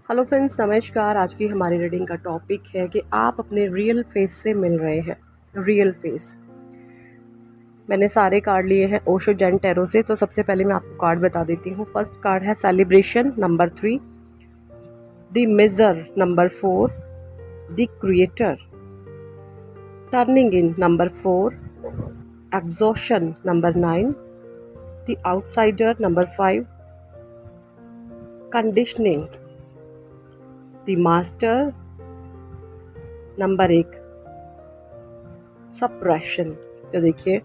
Hello friends, नमस्कार। आज की हमारी रीडिंग का टॉपिक है कि आप अपने रियल फेस से मिल रहे हैं। Real face. मैंने सारे कार्ड लिए हैं ओशो जैन टैरो से। तो सबसे पहले मैं आपको कार्ड बता देती हूँ। फर्स्ट कार्ड है celebration number 3, the major number 4, the creator, turning in number 4, exhaustion number 9, the outsider number 5, conditioning, the master number 1, suppression. तो देखिए,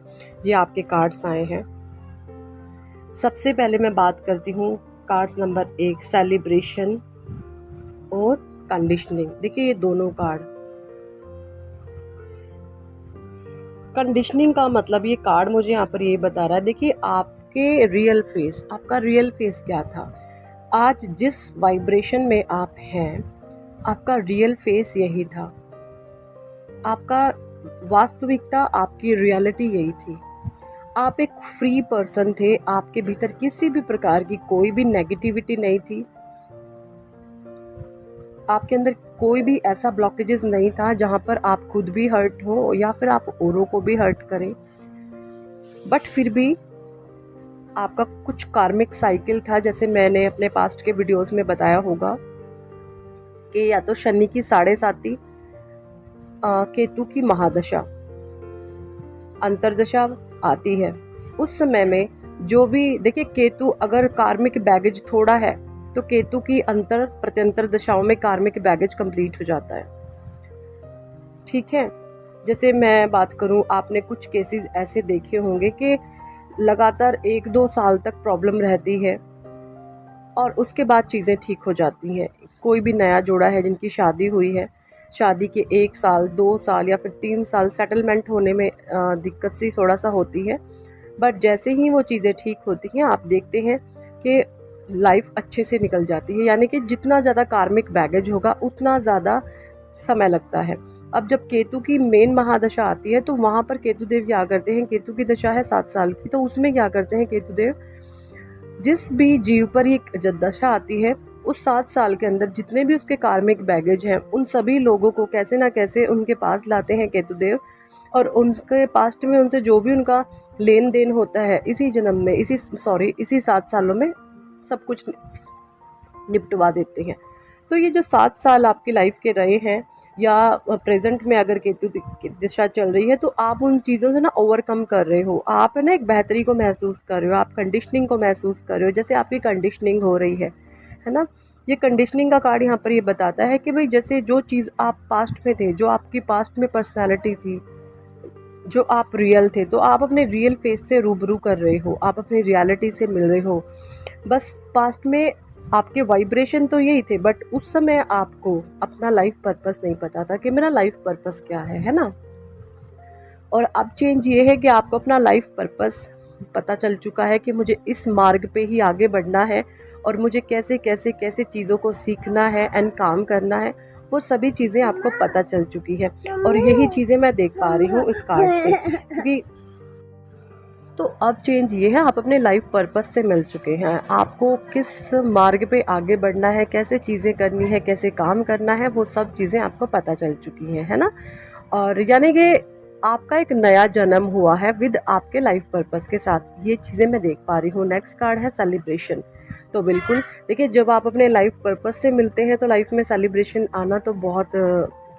ये आपके कार्ड्स आए हैं। सबसे पहले मैं बात करती हूँ कार्ड्स नंबर 1, सेलिब्रेशन और कंडीशनिंग। देखिए ये दोनों कार्ड, कंडीशनिंग का मतलब ये कार्ड मुझे यहाँ पर ये बता रहा है। देखिए आपके रियल फेस, आपका रियल फेस क्या था। आज जिस वाइब्रेशन में आप हैं, आपका रियल फेस यही था। आपका वास्तविकता, आपकी रियलिटी यही थी। आप एक फ्री पर्सन थे। आपके भीतर किसी भी प्रकार की कोई भी नेगेटिविटी नहीं थी। आपके अंदर कोई भी ऐसा ब्लॉकेजेस नहीं था जहाँ पर आप खुद भी हर्ट हो या फिर आप औरों को भी हर्ट करें। बट फिर भी आपका कुछ कार्मिक साइकिल था, जैसे मैंने अपने पास्ट के वीडियोस में बताया होगा कि या तो शनि की 7.5, केतु की महादशा, अंतरदशा आती है। उस समय में जो भी, देखिए केतु अगर कार्मिक बैगेज थोड़ा है तो केतु की अंतर प्रत्यंतर दशाओं में कार्मिक बैगेज कंप्लीट हो जाता है। ठीक है। जैसे मैं बात करूं, आपने कुछ केसेस ऐसे देखे होंगे कि लगातार 1-2 साल तक प्रॉब्लम रहती है और उसके बाद चीज़ें ठीक हो जाती हैं। कोई भी नया जोड़ा है जिनकी शादी हुई है, शादी के 1 साल 2 साल या फिर 3 साल सेटलमेंट होने में दिक्कत सी थोड़ा सा होती है। बट जैसे ही वो चीज़ें ठीक होती हैं, आप देखते हैं कि लाइफ अच्छे से निकल जाती है। यानी कि जितना ज़्यादा कार्मिक बैगेज होगा उतना ज़्यादा समय लगता है। अब जब केतु की मेन महादशा आती है तो वहाँ पर केतु देव क्या करते हैं, केतु की दशा है 7 साल की, तो उसमें क्या करते हैं केतु देव, जिस भी जीव पर ये जब दशा आती है उस 7 साल के अंदर जितने भी उसके कार्मिक बैगेज हैं उन सभी लोगों को कैसे ना कैसे उनके पास लाते हैं केतु देव। और उनके पास्ट में उनसे जो भी उनका लेन देन होता है इसी जन्म में, इसी 7 सालों में सब कुछ निपटवा देते हैं। तो ये जो 7 साल आपकी लाइफ के रहे हैं या प्रेजेंट में अगर केतु की दिशा चल रही है, तो आप उन चीज़ों से ना ओवरकम कर रहे हो। आप ना एक बेहतरी को महसूस कर रहे हो, आप कंडीशनिंग को महसूस कर रहे हो। जैसे आपकी कंडीशनिंग हो रही है ना। ये कंडीशनिंग का कार्ड यहाँ पर ये बताता है कि भाई जैसे जो चीज़ आप पास्ट में थे, जो आपकी पास्ट में पर्सनैलिटी थी, जो आप रियल थे, तो आप अपने रियल फेस से रूबरू कर रहे हो, आप अपनी रियलिटी से मिल रहे हो। बस पास्ट में आपके वाइब्रेशन तो यही थे, बट उस समय आपको अपना लाइफ पर्पस नहीं पता था कि मेरा लाइफ पर्पस क्या है ना। और अब चेंज ये है कि आपको अपना लाइफ पर्पस पता चल चुका है कि मुझे इस मार्ग पे ही आगे बढ़ना है और मुझे कैसे कैसे कैसे चीज़ों को सीखना है एंड काम करना है, वो सभी चीज़ें आपको पता चल चुकी है। और यही चीज़ें मैं देख पा रही हूँ इस कार्ड से, क्योंकि तो अब चेंज ये है, आप अपने लाइफ पर्पस से मिल चुके हैं। आपको किस मार्ग पे आगे बढ़ना है, कैसे चीज़ें करनी है, कैसे काम करना है, वो सब चीज़ें आपको पता चल चुकी हैं, है ना। और यानी कि आपका एक नया जन्म हुआ है विद आपके लाइफ पर्पस के साथ। ये चीज़ें मैं देख पा रही हूँ। नेक्स्ट कार्ड है सेलिब्रेशन। तो बिल्कुल देखिए, जब आप अपने लाइफ पर्पस से मिलते हैं तो लाइफ में सेलिब्रेशन आना तो बहुत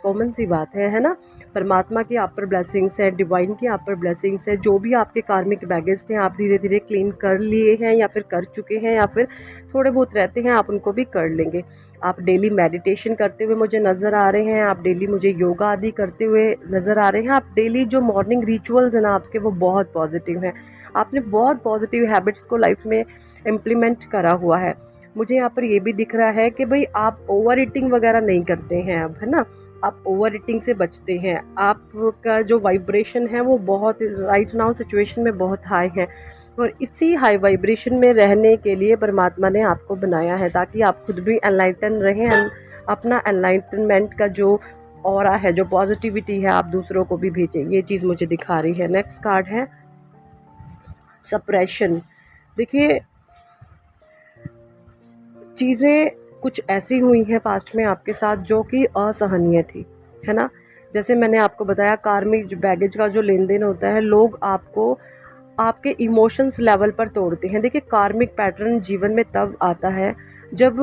कॉमन सी बात है ना। परमात्मा की आप पर ब्लेसिंग्स है, डिवाइन की आप पर ब्लेसिंग्स है। जो भी आपके कार्मिक बैगेज थे आप धीरे धीरे क्लीन कर लिए हैं या फिर कर चुके हैं या फिर थोड़े बहुत रहते हैं, आप उनको भी कर लेंगे। आप डेली मेडिटेशन करते हुए मुझे नज़र आ रहे हैं, आप डेली मुझे योगा आदि करते हुए नज़र आ रहे हैं। आप डेली जो मॉर्निंग रिचुअल्स हैं ना आपके, वो बहुत पॉजिटिव हैं। आपने बहुत पॉजिटिव हैबिट्स को लाइफ में इम्प्लीमेंट करा हुआ है। मुझे यहाँ पर ये भी दिख रहा है कि भाई आप ओवर ईटिंग वगैरह नहीं करते हैं अब, है ना। आप ओवर ईटिंग से बचते हैं। आपका जो वाइब्रेशन है वो बहुत राइट नाउ सिचुएशन में बहुत हाई है, और इसी हाई वाइब्रेशन में रहने के लिए परमात्मा ने आपको बनाया है, ताकि आप खुद भी एनलाइटन रहें एंड अपना एनलाइटनमेंट का जो ऑरा है, जो पॉजिटिविटी है, आप दूसरों को भी भेजें। ये चीज़ मुझे दिखा रही है। नेक्स्ट कार्ड है सप्रेशन। देखिए चीज़ें कुछ ऐसी हुई हैं पास्ट में आपके साथ जो कि असहनीय थी, है ना। जैसे मैंने आपको बताया कार्मिक बैगेज का जो लेन देन होता है, लोग आपको आपके इमोशंस लेवल पर तोड़ते हैं। देखिए कार्मिक पैटर्न जीवन में तब आता है जब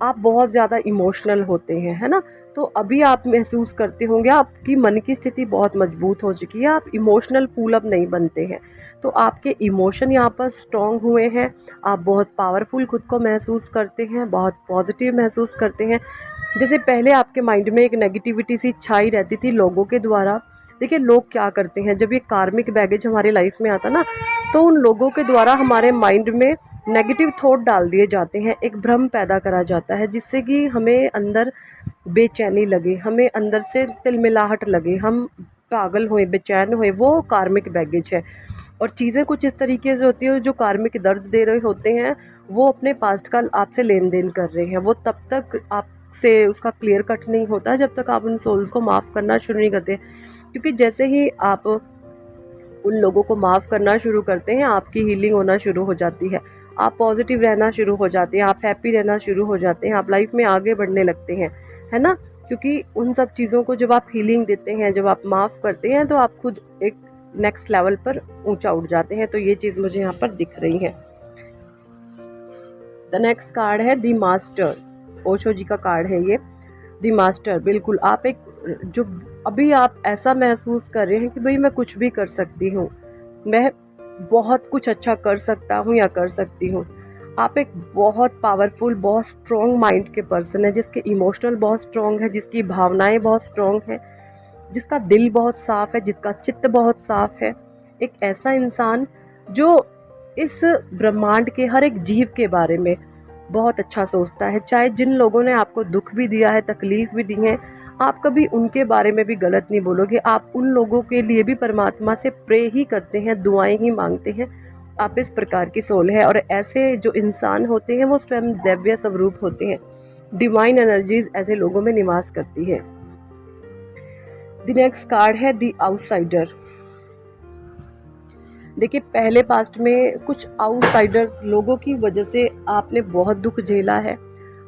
आप बहुत ज़्यादा इमोशनल होते हैं, है ना। तो अभी आप महसूस करते होंगे आपकी मन की स्थिति बहुत मजबूत हो चुकी है, आप इमोशनल फूल अब नहीं बनते हैं। तो आपके इमोशन यहाँ पर स्ट्रॉन्ग हुए हैं, आप बहुत पावरफुल खुद को महसूस करते हैं, बहुत पॉजिटिव महसूस करते हैं। जैसे पहले आपके माइंड में एक नेगेटिविटी सी छाई रहती थी लोगों के द्वारा। देखिए लोग क्या करते हैं, जब ये कार्मिक बैगेज हमारे लाइफ में आता ना, तो उन लोगों के द्वारा हमारे माइंड में नेगेटिव थॉट डाल दिए जाते हैं, एक भ्रम पैदा करा जाता है जिससे कि हमें अंदर बेचैनी लगे, हमें अंदर से तिलमिलाहट लगे, हम पागल हुए, बेचैन हुए। वो कार्मिक बैगेज है। और चीज़ें कुछ इस तरीके से होती है, जो कार्मिक दर्द दे रहे होते हैं वो अपने पास्ट का आपसे लेन देन कर रहे हैं। वो तब तक आपसे उसका क्लियर कट नहीं होता जब तक आप उन सोल्स को माफ़ करना शुरू नहीं करते। क्योंकि जैसे ही आप उन लोगों को माफ़ करना शुरू करते हैं, आपकी हीलिंग होना शुरू हो जाती है, आप पॉजिटिव रहना शुरू हो जाते हैं, आप हैप्पी रहना शुरू हो जाते हैं, आप लाइफ में आगे बढ़ने लगते हैं, है ना। क्योंकि उन सब चीज़ों को जब आप हीलिंग देते हैं, जब आप माफ़ करते हैं, तो आप खुद एक नेक्स्ट लेवल पर ऊंचा उठ जाते हैं। तो ये चीज़ मुझे यहाँ पर दिख रही है। द नेक्स्ट कार्ड है द मास्टर, ओशो जी का कार्ड है ये। द मास्टर, बिल्कुल आप एक जो अभी आप ऐसा महसूस कर रहे हैं कि भाई मैं कुछ भी कर सकती हूँ, मैं बहुत कुछ अच्छा कर सकता हूँ या कर सकती हूँ। आप एक बहुत पावरफुल, बहुत स्ट्रॉन्ग माइंड के पर्सन है, जिसके इमोशनल बहुत स्ट्रॉन्ग है, जिसकी भावनाएं बहुत स्ट्रॉन्ग हैं, जिसका दिल बहुत साफ़ है, जिसका चित्त बहुत साफ़ है। एक ऐसा इंसान जो इस ब्रह्मांड के हर एक जीव के बारे में बहुत अच्छा सोचता है। चाहे जिन लोगों ने आपको दुख भी दिया है, तकलीफ़ भी दी है, आप कभी उनके बारे में भी गलत नहीं बोलोगे। आप उन लोगों के लिए भी परमात्मा से प्रे ही करते हैं, दुआएं ही मांगते हैं। आप इस प्रकार की सोल है। और ऐसे जो इंसान होते हैं वो स्वयं दिव्य स्वरूप होते हैं। डिवाइन एनर्जीज ऐसे लोगों में निवास करती है। द नेक्स्ट कार्ड है द आउटसाइडर। देखिए पहले पास्ट में कुछ आउटसाइडर्स लोगों की वजह से आपने बहुत दुख झेला है।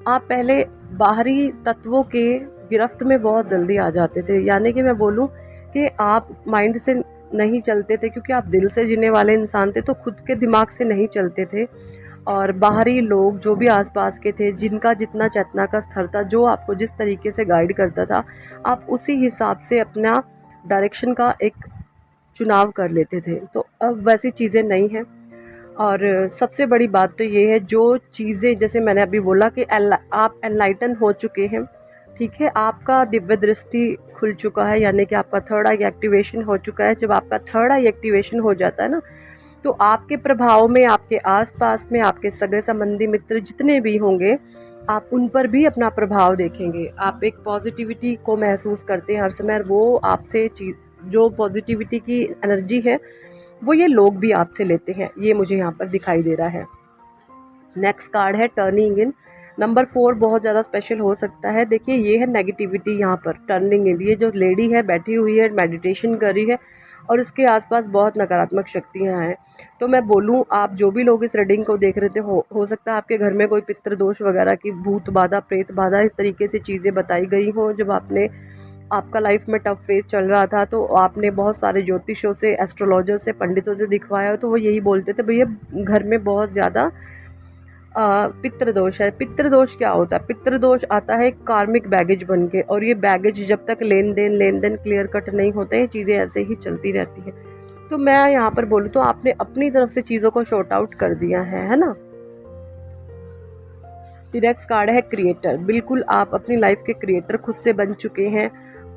आप पहले बाहरी तत्वों के गिरफ्त में बहुत जल्दी आ जाते थे, यानी कि मैं बोलूं कि आप माइंड से नहीं चलते थे, क्योंकि आप दिल से जीने वाले इंसान थे, तो खुद के दिमाग से नहीं चलते थे। और बाहरी लोग जो भी आसपास के थे, जिनका जितना चेतना का स्तर था, जो आपको जिस तरीके से गाइड करता था, आप उसी हिसाब से अपना डायरेक्शन का एक चुनाव कर लेते थे। तो अब वैसी चीज़ें नहीं हैं। और सबसे बड़ी बात तो ये है, जो चीज़ें जैसे मैंने अभी बोला कि आप एनलाइटन हो चुके हैं, ठीक है, आपका दिव्य दृष्टि खुल चुका है, यानी कि आपका थर्ड आई एक्टिवेशन हो चुका है। जब आपका थर्ड आई एक्टिवेशन हो जाता है ना, तो आपके प्रभाव में, आपके आसपास में, आपके सगे संबंधी मित्र जितने भी होंगे, आप उन पर भी अपना प्रभाव देखेंगे। आप एक पॉजिटिविटी को महसूस करते हैं हर समय। वो आपसे जो पॉजिटिविटी की एनर्जी है, वो ये लोग भी आपसे लेते हैं। ये मुझे यहाँ पर दिखाई दे रहा है। नेक्स्ट कार्ड है टर्निंग इन। नंबर 4 बहुत ज़्यादा स्पेशल हो सकता है। देखिए ये है नेगेटिविटी यहाँ पर टर्निंग इन। ये जो लेडी है बैठी हुई है, मेडिटेशन कर रही है, और उसके आसपास बहुत नकारात्मक शक्तियाँ हैं। तो मैं बोलूँ, आप जो भी लोग इस रीडिंग को देख रहे थे, हो सकता है आपके घर में कोई पितृदोष वगैरह की भूत बाधा, प्रेत बाधा, इस तरीके से चीज़ें बताई गई हों। जब आपका लाइफ में टफ फेज चल रहा था, तो आपने बहुत सारे ज्योतिषों से, एस्ट्रोलॉजर से, पंडितों से दिखवाया, तो वो यही बोलते थे भैया घर में बहुत ज़्यादा पितृदोष है। पितृदोष क्या होता है? पितृदोष आता है कार्मिक बैगेज बन के, और ये बैगेज जब तक लेन देन क्लियर कट नहीं होते हैं, चीज़ें ऐसे ही चलती रहती हैं। तो मैं यहाँ पर बोलूँ तो आपने अपनी तरफ से चीज़ों को शॉर्ट आउट कर दिया है ना। नेक्स्ट कार्ड है क्रिएटर। बिल्कुल आप अपनी लाइफ के क्रिएटर खुद से बन चुके हैं।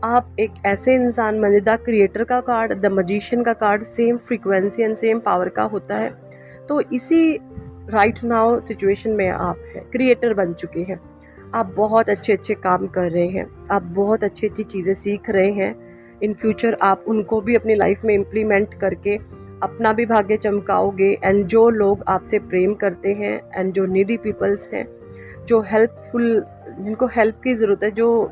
आप एक ऐसे इंसान बने। द क्रिएटर का कार्ड, द मजिशियन का card same frequency and same power का होता है। तो इसी राइट नाउ सिचुएशन में आप हैं, क्रिएटर बन चुके हैं। आप बहुत अच्छे अच्छे काम कर रहे हैं, आप बहुत अच्छी अच्छी चीज़ें सीख रहे हैं। इन फ्यूचर आप उनको भी अपनी लाइफ में इम्प्लीमेंट करके अपना भी भाग्य चमकाओगे। एंड जो लोग आपसे प्रेम करते हैं, एंड जो नीडी पीपल्स हैं, जो हेल्पफुल, जिनको हेल्प की ज़रूरत है, जो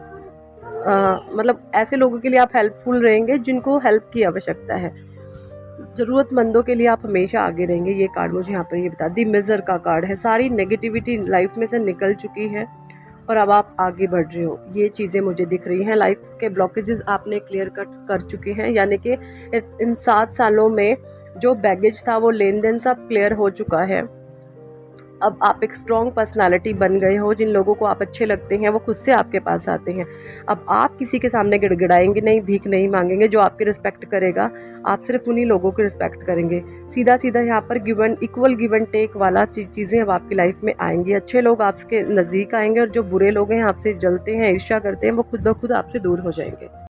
मतलब ऐसे लोगों के लिए आप हेल्पफुल रहेंगे जिनको हेल्प की आवश्यकता है। ज़रूरतमंदों के लिए आप हमेशा आगे रहेंगे। ये कार्ड मुझे यहाँ पर ये बता दी मिज़र का कार्ड है। सारी नेगेटिविटी लाइफ में से निकल चुकी है और अब आप आगे बढ़ रहे हो, ये चीज़ें मुझे दिख रही हैं। लाइफ के ब्लॉकेजेस आपने क्लियर कट कर चुके हैं, यानी कि इन 7 सालों में जो बैगेज था वो लेन देन सब क्लियर हो चुका है। अब आप एक स्ट्रॉन्ग पर्सनालिटी बन गए हो। जिन लोगों को आप अच्छे लगते हैं वो खुद से आपके पास आते हैं। अब आप किसी के सामने गिड़गिड़ाएंगे नहीं, भीख नहीं मांगेंगे। जो आपकी रिस्पेक्ट करेगा आप सिर्फ उन्हीं लोगों की रिस्पेक्ट करेंगे। सीधा सीधा यहाँ पर इक्वल गिव एंड टेक वाला चीज़ें अब आपकी लाइफ में आएंगी। अच्छे लोग आपके नज़दीक आएंगे और जो बुरे लोग हैं, आपसे जलते हैं, ईर्ष्या करते हैं, वो खुद ब खुद आपसे दूर हो जाएंगे।